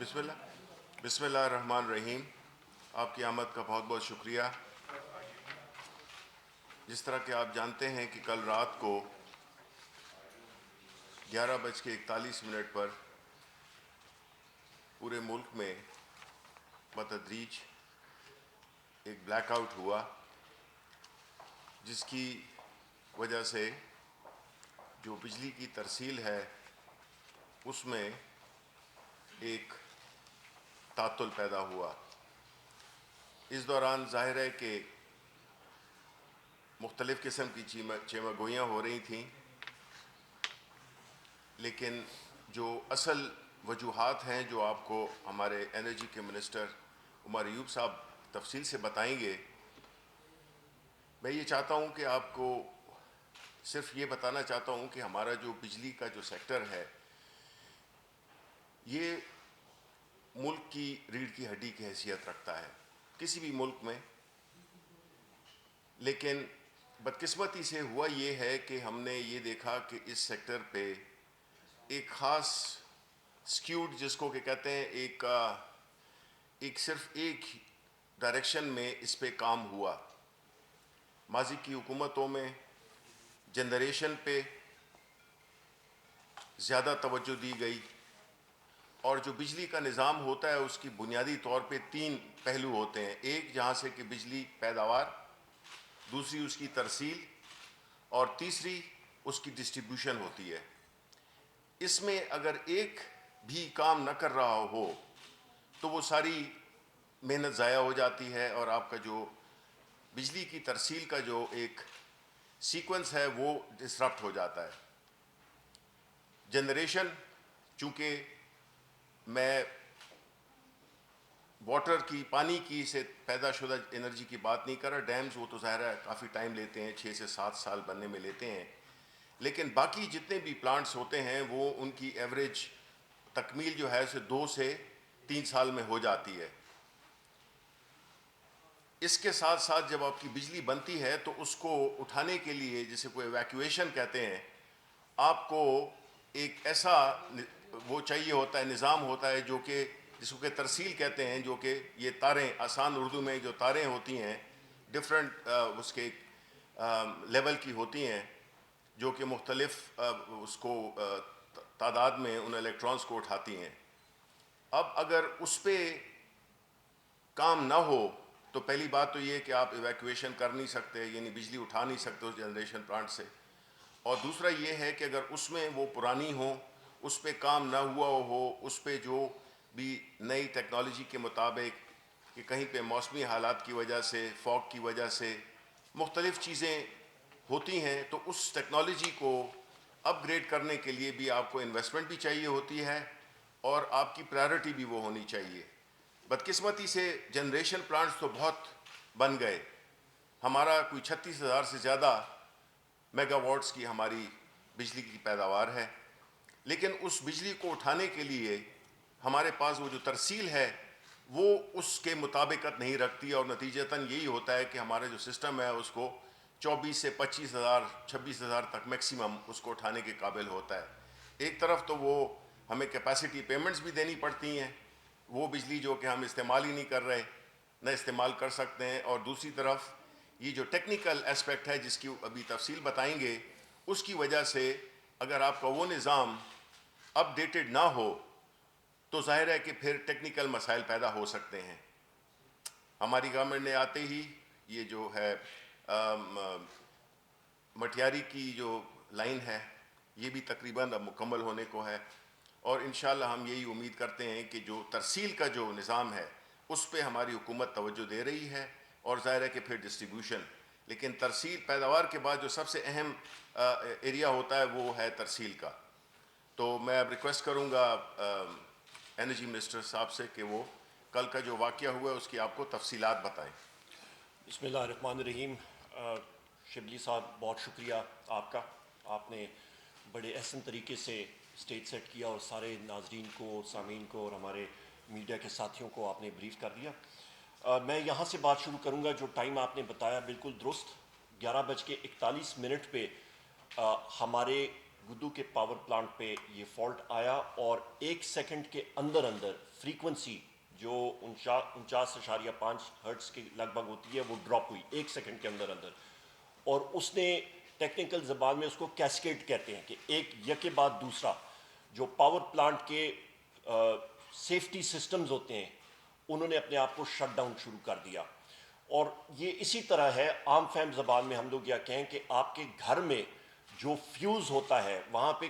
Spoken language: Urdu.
بسم اللہ الرحمن الرحیم. آپ کی آمد کا بہت بہت شکریہ. جس طرح کہ آپ جانتے ہیں کہ کل رات کو 11:41 پر پورے ملک میں بتدریج ایک بلیک آؤٹ ہوا، جس کی وجہ سے جو بجلی کی ترسیل ہے اس میں ایک تعطل پیدا ہوا. اس دوران ظاہر ہے کہ مختلف قسم کی چیمہ ہو رہی تھیں، لیکن جو اصل وجوہات ہیں جو آپ کو ہمارے انرجی کے منسٹر عمر ایوب صاحب تفصیل سے بتائیں گے، میں یہ چاہتا ہوں کہ آپ کو صرف یہ بتانا چاہتا ہوں کہ ہمارا جو بجلی کا جو سیکٹر ہے یہ ملک کی ریڑھ کی ہڈی کی حیثیت رکھتا ہے کسی بھی ملک میں. لیکن بدقسمتی سے ہوا یہ ہے کہ ہم نے یہ دیکھا کہ اس سیکٹر پہ ایک خاص سکیوڈ جس کو کہ کہتے ہیں ایک صرف ایک ڈائریکشن میں اس پہ کام ہوا. ماضی کی حکومتوں میں جنریشن پہ زیادہ توجہ دی گئی، اور جو بجلی کا نظام ہوتا ہے اس کی بنیادی طور پہ 3 پہلو ہوتے ہیں. ایک جہاں سے کہ بجلی پیداوار، دوسری اس کی ترسیل، اور تیسری اس کی ڈسٹریبیوشن ہوتی ہے. اس میں اگر ایک بھی کام نہ کر رہا ہو تو وہ ساری محنت ضائع ہو جاتی ہے، اور آپ کا جو بجلی کی ترسیل کا جو ایک سیکوینس ہے وہ ڈسرپٹ ہو جاتا ہے. جنریشن، چونکہ میں واٹر کی، پانی کی سے پیدا شدہ انرجی کی بات نہیں کر رہا. ڈیمز وہ تو ظاہر ہے کافی ٹائم لیتے ہیں، 6 سے 7 سال بننے میں لیتے ہیں، لیکن باقی جتنے بھی پلانٹس ہوتے ہیں وہ ان کی ایوریج تکمیل جو ہے اسے 2 سے 3 سال میں ہو جاتی ہے. اس کے ساتھ ساتھ جب آپ کی بجلی بنتی ہے تو اس کو اٹھانے کے لیے، جسے کوئی ایویکویشن کہتے ہیں، آپ کو ایک ایسا وہ چاہیے ہوتا ہے، نظام ہوتا ہے جو کہ جس کو کہ ترسیل کہتے ہیں، جو کہ یہ تاریں، آسان اردو میں جو تاریں ہوتی ہیں ڈفرینٹ اس کے لیول کی ہوتی ہیں، جو کہ مختلف اس کو تعداد میں ان الیکٹرانز کو اٹھاتی ہیں. اب اگر اس پہ کام نہ ہو تو پہلی بات تو یہ کہ آپ ایویکویشن کر نہیں سکتے، یعنی بجلی اٹھا نہیں سکتے اس جنریشن پلانٹ سے. اور دوسرا یہ ہے کہ اگر اس میں وہ پرانی ہو، اس پہ کام نہ ہوا ہو، اس پہ جو بھی نئی ٹیکنالوجی کے مطابق کہ کہیں پہ موسمی حالات کی وجہ سے، فاگ کی وجہ سے مختلف چیزیں ہوتی ہیں، تو اس ٹیکنالوجی کو اپ گریڈ کرنے کے لیے بھی آپ کو انویسٹمنٹ بھی چاہیے ہوتی ہے، اور آپ کی پرائرٹی بھی وہ ہونی چاہیے. بدقسمتی سے جنریشن پلانٹس تو بہت بن گئے. ہمارا کوئی 36,000 سے زیادہ میگا واٹس کی ہماری بجلی کی پیداوار ہے، لیکن اس بجلی کو اٹھانے کے لیے ہمارے پاس وہ جو ترسیل ہے وہ اس کے مطابقت نہیں رکھتی، اور نتیجتاً یہی ہوتا ہے کہ ہمارا جو سسٹم ہے اس کو 24 سے 25,000 26,000 تک میکسیمم اس کو اٹھانے کے قابل ہوتا ہے. ایک طرف تو وہ ہمیں کیپیسٹی پیمنٹس بھی دینی پڑتی ہیں، وہ بجلی جو کہ ہم استعمال ہی نہیں کر رہے، نہ استعمال کر سکتے ہیں، اور دوسری طرف یہ جو ٹیکنیکل اسپیکٹ ہے جس کی ابھی تفصیل بتائیں گے، اس کی وجہ سے اگر آپ کا وہ نظام اپ ڈیٹڈ نہ ہو تو ظاہر ہے کہ پھر ٹیکنیکل مسائل پیدا ہو سکتے ہیں. ہماری گورنمنٹ نے آتے ہی یہ جو ہے مٹیاری کی جو لائن ہے یہ بھی تقریباً اب مکمل ہونے کو ہے، اور انشاءاللہ ہم یہی امید کرتے ہیں کہ جو ترسیل کا جو نظام ہے اس پہ ہماری حکومت توجہ دے رہی ہے، اور ظاہر ہے کہ پھر ڈسٹریبیوشن. لیکن ترسیل پیداوار کے بعد جو سب سے اہم ایریا ہوتا ہے وہ ہے ترسیل کا. تو میں اب ریکویسٹ کروں گا انرجی منسٹر صاحب سے کہ وہ کل کا جو واقعہ ہوا ہے اس کی آپ کو تفصیلات بتائیں. بسم اللہ الرحمن الرحیم. شبلی صاحب بہت شکریہ آپ کا، آپ نے بڑے احسن طریقے سے اسٹیج سیٹ کیا اور سارے ناظرین کو، سامعین کو اور ہمارے میڈیا کے ساتھیوں کو آپ نے بریف کر دیا. میں یہاں سے بات شروع کروں گا. جو ٹائم آپ نے بتایا بالکل درست، 11:41 پہ ہمارے گدو کے پاور پلانٹ پہ یہ فالٹ آیا اور 1 سیکنڈ کے اندر فریکوینسی جو 49.5 ہرٹز کے لگ بھگ ہوتی ہے وہ ڈراپ ہوئی 1 سیکنڈ کے اندر اور اس نے ٹیکنیکل زبان میں اس کو کیسکیڈ کہتے ہیں کہ ایک یکے بعد دوسرا جو پاور پلانٹ کے سیفٹی سسٹمز ہوتے ہیں انہوں نے اپنے آپ کو شٹ ڈاؤن شروع کر دیا. اور یہ اسی طرح ہے عام فہم زبان میں ہم لوگ یہ کہیں کہ آپ کے گھر میں جو فیوز ہوتا ہے وہاں پہ